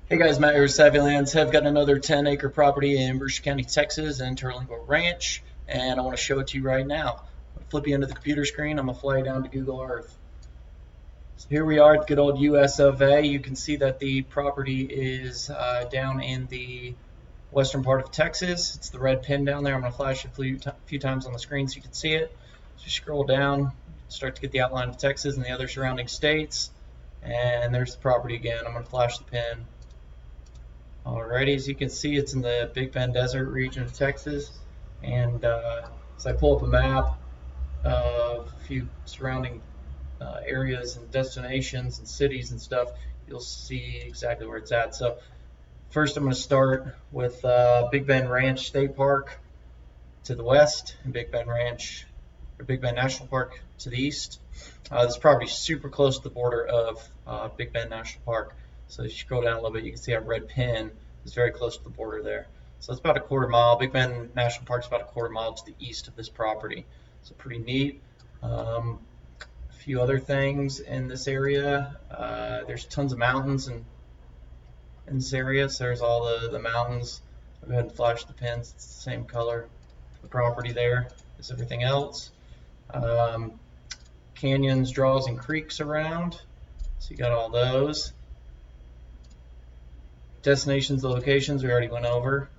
Hey guys, Matt here with Savvy Lands. I've got another 10-acre property in Brewster County, Texas, in Terlingua Ranch, and I want to show it to you right now. I'm going to flip you into the computer screen. I'm going to fly you down to Google Earth. So here we are at good old US of A. You can see that the property is down in the western part of Texas. It's the red pin down there. I'm going to flash it a few times on the screen so you can see it. So you scroll down, start to get the outline of Texas and the other surrounding states, and there's the property again. I'm going to flash the pin. Alrighty, as you can see, it's in the Big Bend Desert region of Texas, and as I pull up a map of a few surrounding areas and destinations and cities and stuff, you'll see exactly where it's at. So first I'm going to start with Big Bend Ranch State Park to the west, and Big Bend National Park to the east. This property is super close to the border of Big Bend National Park. So if you scroll down a little bit, you can see our red pin is very close to the border there. So it's about a quarter mile. Big Bend National Park is about a quarter mile to the east of this property. So pretty neat. A few other things in this area. There's tons of mountains in this area. So there's all the mountains. I'll go ahead and flash the pins. It's the same color. The property there is everything else. Canyons, draws, and creeks around. So you got all those. Destinations, the locations we already went over,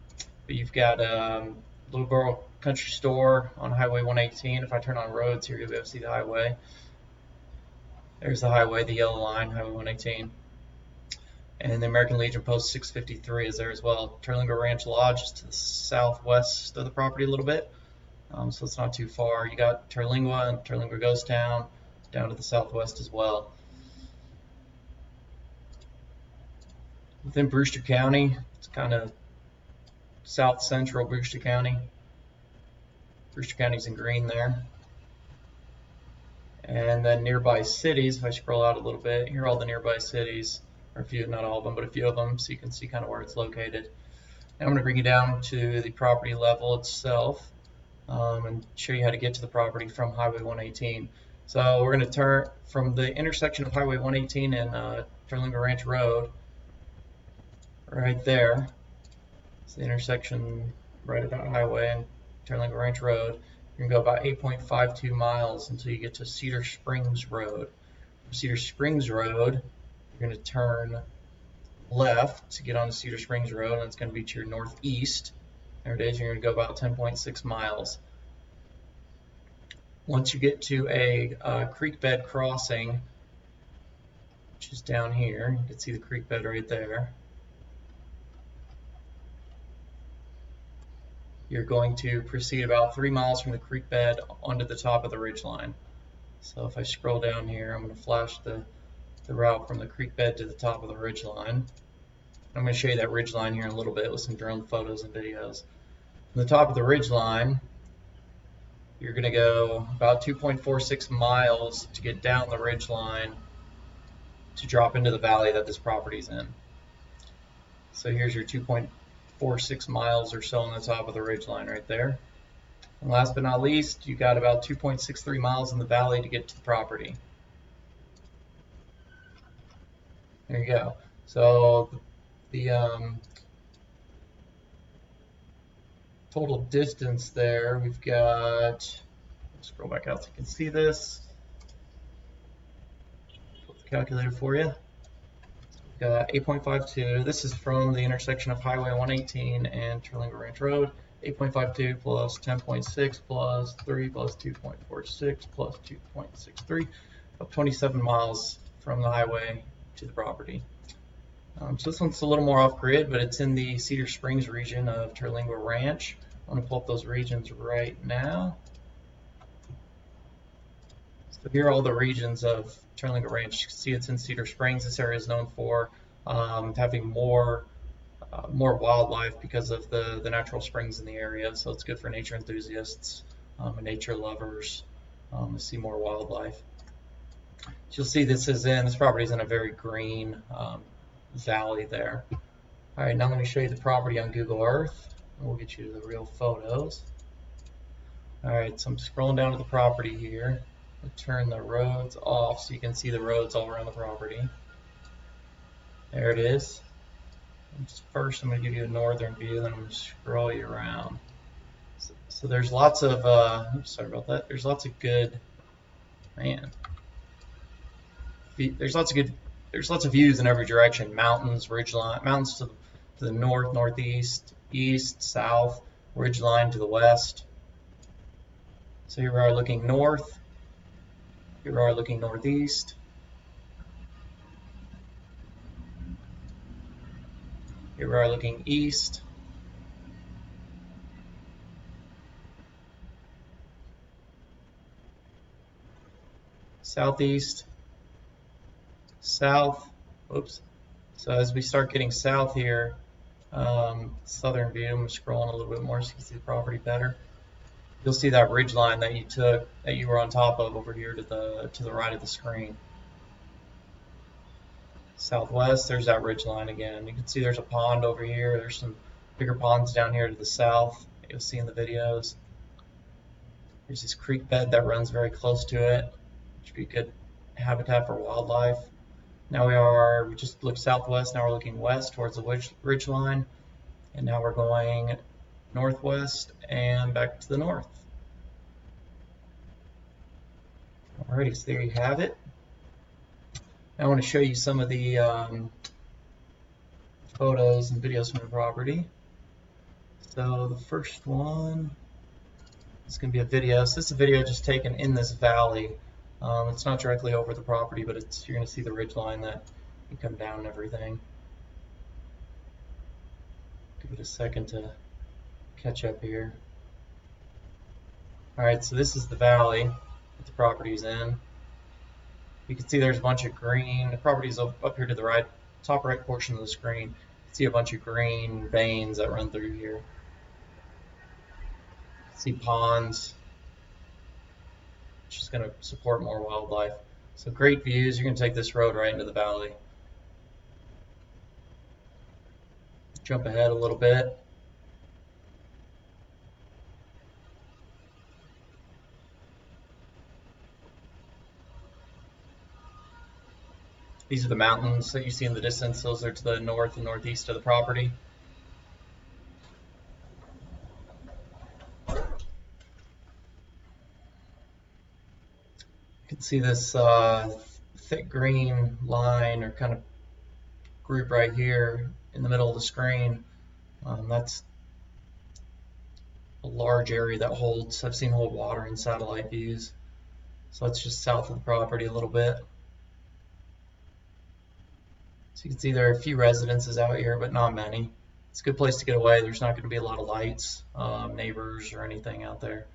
but you've got Little Borough Country Store on Highway 118. If I turn on roads here, you'll be able to see the highway. There's the highway, the yellow line, Highway 118. And the American Legion Post 653 is there as well. Terlingua Ranch Lodge is to the southwest of the property a little bit, so it's not too far. You got Terlingua and Terlingua Ghost Town down to the southwest as well. Within Brewster County, it's kind of south central Brewster County. Brewster County's in green there. And then nearby cities, if I scroll out a little bit, here are all the nearby cities, or a few, not all of them, but a few of them, so you can see kind of where it's located. And I'm going to bring you down to the property level itself and show you how to get to the property from Highway 118. So we're going to turn from the intersection of Highway 118 and Terlingua Ranch Road. Right there, it's the intersection right at that highway and Terlingua Ranch Road. You're going to go about 8.52 miles until you get to Cedar Springs Road. From Cedar Springs Road, you're going to turn left to get onto Cedar Springs Road, and it's going to be to your northeast. There it is. You're going to go about 10.6 miles. Once you get to a creek bed crossing, which is down here, you can see the creek bed right there. You're going to proceed about 3 miles from the creek bed onto the top of the ridge line. So if I scroll down here, I'm going to flash the route from the creek bed to the top of the ridge line. I'm going to show you that ridge line here in a little bit with some drone photos and videos. From the top of the ridge line, you're going to go about 2.46 miles to get down the ridge line to drop into the valley that this property is in. So here's your 2.46 miles or so on the top of the ridge line right there. And last but not least, you got about 2.63 miles in the valley to get to the property. There you go. So the total distance there, we've got, scroll back out so you can see this. Put the calculator for you. 8.52. This is from the intersection of Highway 118 and Terlingua Ranch Road. 8.52 plus 10.6 plus 3 plus 2.46 plus 2.63, up 27 miles from the highway to the property. So this one's a little more off-grid, but it's in the Cedar Springs region of Terlingua Ranch. I'm going to pull up those regions right now. So here are all the regions of Terlingua Ranch. You can see it's in Cedar Springs. This area is known for having more wildlife because of the natural springs in the area. So it's good for nature enthusiasts and nature lovers to see more wildlife. So you'll see this property is in a very green valley there. All right, now let me show you the property on Google Earth, and we'll get you to the real photos. All right, so I'm scrolling down to the property here. I'll turn the roads off so you can see the roads all around the property. There it is. First, I'm going to give you a northern view, then I'm going to scroll you around. So there's lots of, sorry about that. There's lots of good, man. There's lots of views in every direction. Mountains, ridgeline, mountains to the north, northeast, east, south, ridgeline to the west. So here we are looking north. Here we are looking northeast. Here we are looking east. Southeast. South. Oops. So as we start getting south here, southern view, I'm scrolling a little bit more so you can see the property better. You'll see that ridge line that you were on top of over here to the right of the screen. Southwest, there's that ridge line again. You can see there's a pond over here. There's some bigger ponds down here to the south. You'll see in the videos. There's this creek bed that runs very close to it, which would be good habitat for wildlife. Now we just looked southwest. Now we're looking west towards the ridge line, and now we're going northwest and back to the north. Alrighty, so there you have it. Now I want to show you some of the photos and videos from the property. So the first one is going to be a video. So this is a video just taken in this valley. It's not directly over the property, but you're going to see the ridge line that you come down and everything. Give it a second to catch up here. Alright, so this is the valley that the property's in. You can see there's a bunch of green. The property's up here to the right, top right portion of the screen. You can see a bunch of green veins that run through here. See ponds, which is going to support more wildlife. So great views. You're going to take this road right into the valley. Jump ahead a little bit. These are the mountains that you see in the distance. Those are to the north and northeast of the property. You can see this thick green line or kind of group right here in the middle of the screen. That's a large area that I've seen hold water in satellite views. So that's just south of the property a little bit. So you can see there are a few residences out here, but not many. It's a good place to get away. There's not going to be a lot of lights, neighbors, or anything out there.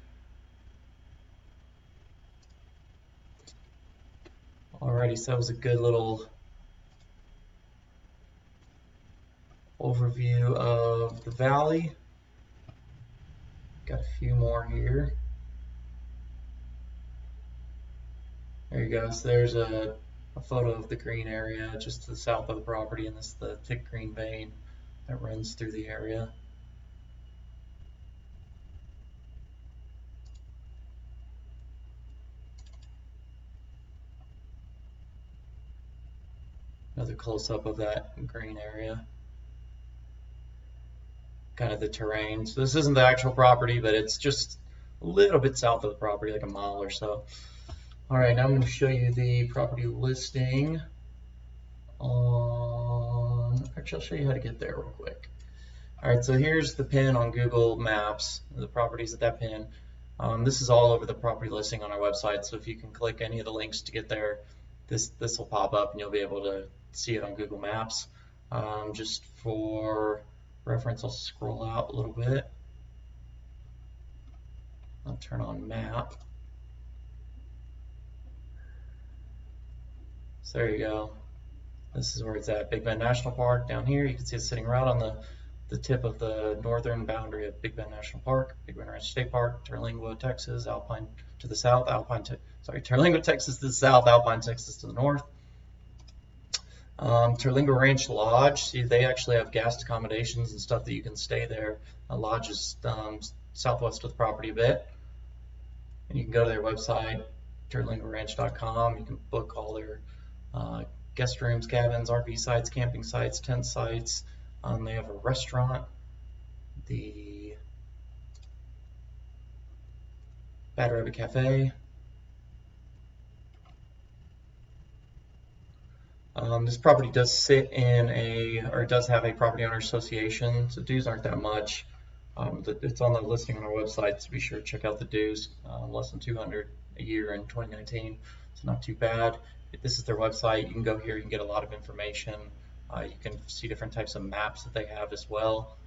Alrighty, so that was a good little overview of the valley. Got a few more here. There you go. So there's a photo of the green area just to the south of the property, and this is the thick green vein that runs through the area. Another close-up of that green area. Kind of the terrain. So this isn't the actual property, but it's just a little bit south of the property, like a mile or so. Alright, now I'm going to show you the property listing on... Actually, I'll show you how to get there real quick. Alright, so here's the pin on Google Maps, the properties at that pin. This is all over the property listing on our website, so if you can click any of the links to get there, this will pop up and you'll be able to see it on Google Maps. Just for reference, I'll scroll out a little bit. I'll turn on map. So there you go. This is where it's at. Big Bend National Park down here. You can see it's sitting right on the tip of the northern boundary of Big Bend National Park, Big Bend Ranch State Park, Terlingua, Texas, Alpine to the south, Terlingua, Texas to the south, Alpine, Texas to the north. Terlingua Ranch Lodge, see they actually have guest accommodations and stuff that you can stay there. The lodge is southwest of the property a bit. And you can go to their website, terlinguaranch.com. You can book all their guest rooms, cabins, RV sites, camping sites, tent sites, They have a restaurant, the Bad Rabbit Cafe. This property does sit in or does have a property owner association, so dues aren't that much. It's on the listing on our website, so be sure to check out the dues. Less than $200 a year in 2019, so not too bad. If this is their website, you can go here, you can get a lot of information. You can see different types of maps that they have as well.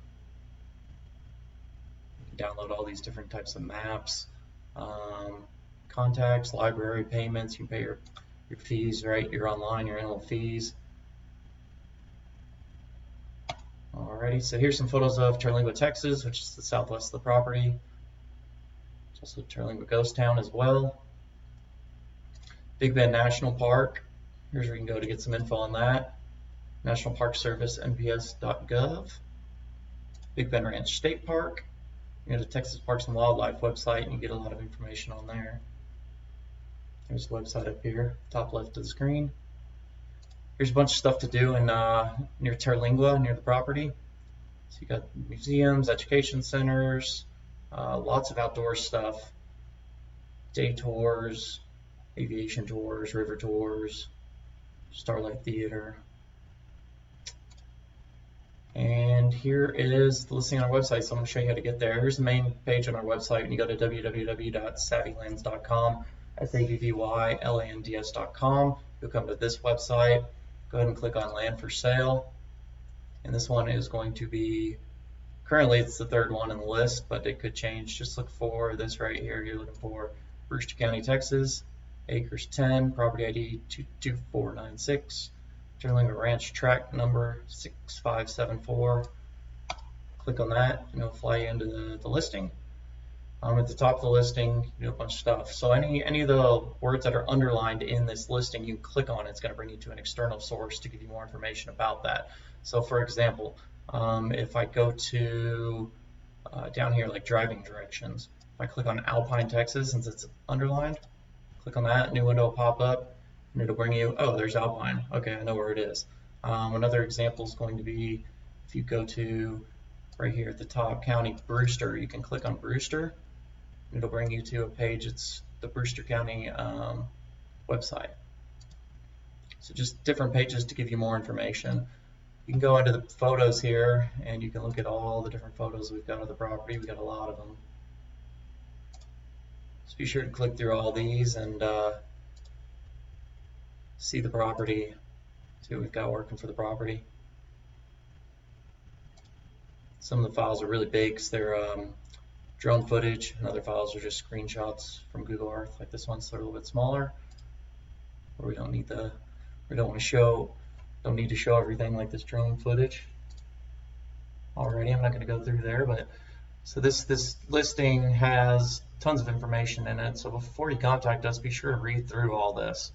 You can download all these different types of maps. Contacts, library payments, you can pay your fees, right? Your online, your annual fees. Alrighty, so here's some photos of Terlingua, Texas, which is the southwest of the property. It's also Terlingua Ghost Town as well. Big Bend National Park. Here's where you can go to get some info on that. National Park Service, nps.gov. Big Bend Ranch State Park. You go to Texas Parks and Wildlife website and you get a lot of information on there. There's the website up here, top left of the screen. Here's a bunch of stuff to do in near Terlingua, near the property. So you got museums, education centers, lots of outdoor stuff, day tours, aviation tours, river tours, Starlight Theater. And here is the listing on our website, so I'm going to show you how to get there. Here's the main page on our website. When you go to www.savvylands.com, savvylands.com, you'll come to this website. Go ahead and click on Land for Sale. And this one is going to be, currently it's the third one in the list, but it could change. Just look for this right here. You're looking for Brewster County, Texas, acres 10, property ID 22496. Terlingua Ranch tract number 6574. Click on that and it'll fly you into the listing. At the top of the listing, you do a bunch of stuff. So any of the words that are underlined in this listing, you click on, it's going to bring you to an external source to give you more information about that. So for example, if I go to down here like driving directions, if I click on Alpine, Texas, since it's underlined, click on that, new window will pop up, and it'll bring you, oh, there's Alpine. Okay, I know where it is. Another example is going to be if you go to right here at the top, County Brewster, you can click on Brewster. It'll bring you to a page. It's the Brewster County website. So just different pages to give you more information. You can go into the photos here and you can look at all the different photos we've got of the property. We've got a lot of them. So be sure to click through all these and see the property, see what we've got working for the property. Some of the files are really big because they're drone footage, and other files are just screenshots from Google Earth, like this one, so they're a little bit smaller. Where we don't need to show everything like this drone footage. Alrighty, I'm not going to go through there, but so this listing has tons of information in it. So before you contact us, be sure to read through all this.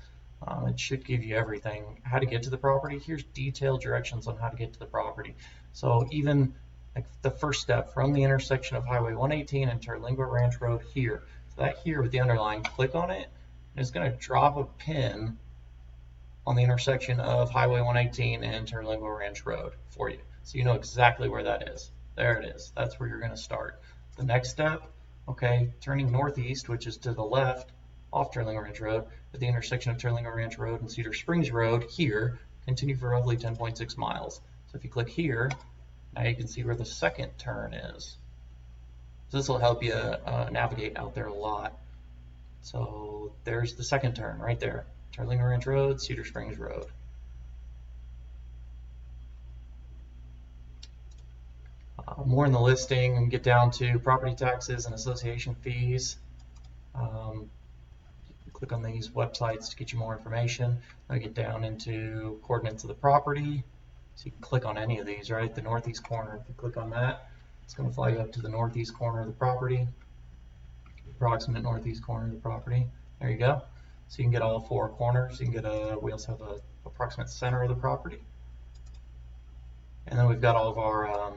It should give you everything. How to get to the property. Here's detailed directions on how to get to the property. So even like the first step from the intersection of Highway 118 and Terlingua Ranch Road here. So that here with the underline, click on it, and it's going to drop a pin on the intersection of Highway 118 and Terlingua Ranch Road for you. So you know exactly where that is. There it is. That's where you're going to start. The next step, okay, turning northeast, which is to the left off Terlingua Ranch Road, at the intersection of Terlingua Ranch Road and Cedar Springs Road here, continue for roughly 10.6 miles. So if you click here, now you can see where the second turn is. So this will help you navigate out there a lot. So there's the second turn right there. Terlingua Ranch Road, Cedar Springs Road. More in the listing, and get down to property taxes and association fees. Click on these websites to get you more information. Now get down into coordinates of the property. So you can click on any of these, right? The northeast corner, if you click on that, it's going to fly you up to the northeast corner of the property, approximate northeast corner of the property. There you go. So you can get all four corners. You can get we also have a approximate center of the property. And then we've got all of our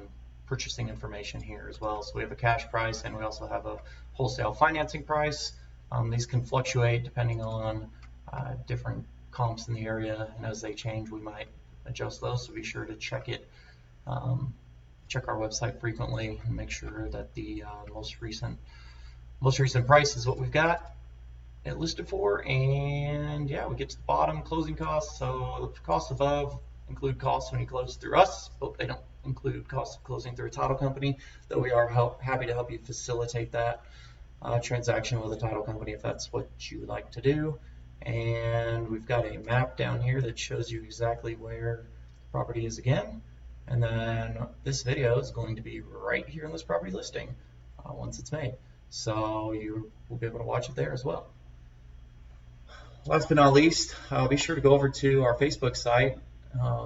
purchasing information here as well. So we have a cash price and we also have a wholesale financing price. These can fluctuate depending on different comps in the area, and as they change we might adjust those, so be sure to check it check our website frequently and make sure that the most recent price is what we've got it listed for. And yeah, we get to the bottom, closing costs. So the costs above include costs when you close through us, but they don't include costs of closing through a title company, though we are happy to help you facilitate that transaction with a title company if that's what you would like to do. And we've got a map down here that shows you exactly where the property is again. And then this video is going to be right here in this property listing once it's made. So you will be able to watch it there as well. Last but not least, be sure to go over to our Facebook site.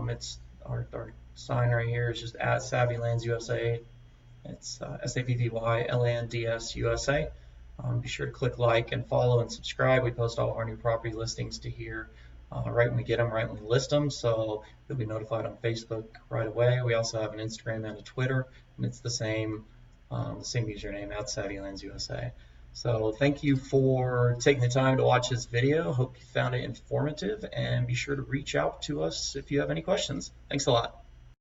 It's our sign right here is just at Savvy Lands USA. It's SAVVYLANDS USA. Be sure to click like and follow and subscribe. We post all of our new property listings to here right when we get them, right when we list them, so you'll be notified on Facebook right away. We also have an Instagram and a Twitter, and it's the same username, at Savvy Lands USA. So thank you for taking the time to watch this video. Hope you found it informative, and be sure to reach out to us if you have any questions. Thanks a lot.